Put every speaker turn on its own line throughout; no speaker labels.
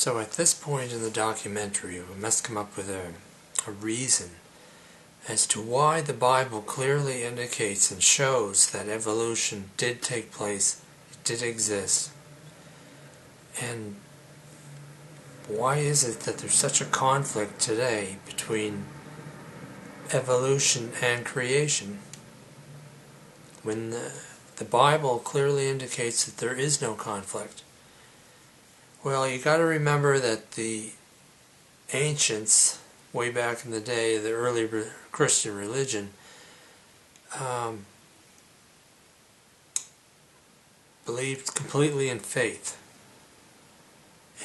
So at this point in the documentary, we must come up with a reason as to why the Bible clearly indicates and shows that evolution did take place, it did exist. And why is it that there's such a conflict today between evolution and creation when the Bible clearly indicates that there is no conflict? Well, you got to remember that the ancients, way back in the day, the early Christian religion, believed completely in faith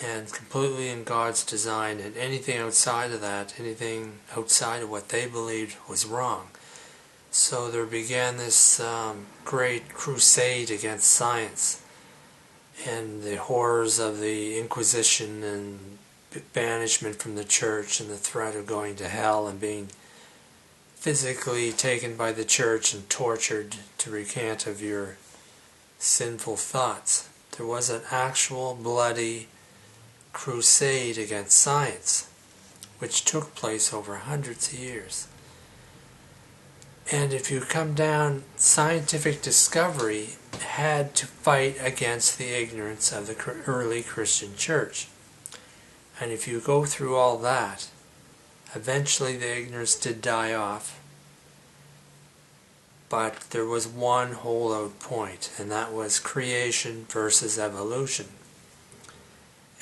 and completely in God's design, and anything outside of that, anything outside of what they believed, was wrong. So there began this great crusade against science and the horrors of the Inquisition and banishment from the church and the threat of going to hell and being physically taken by the church and tortured to recant of your sinful thoughts. There was an actual bloody crusade against science which took place over hundreds of years. And if you come down, scientific discovery had to fight against the ignorance of the early Christian church. And if you go through all that, eventually the ignorance did die off. But there was one holdout point, and that was creation versus evolution.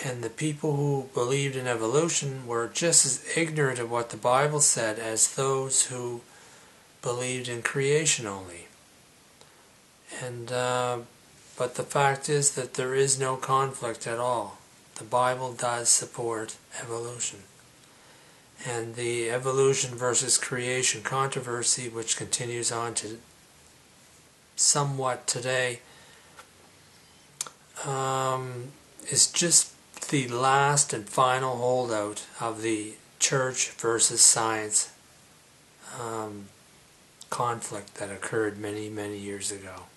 And the people who believed in evolution were just as ignorant of what the Bible said as those who believed in creation only. And but the fact is that there is no conflict at all. The Bible does support evolution. And the evolution versus creation controversy, which continues on to somewhat today, is just the last and final holdout of the church versus science conflict that occurred many, many years ago.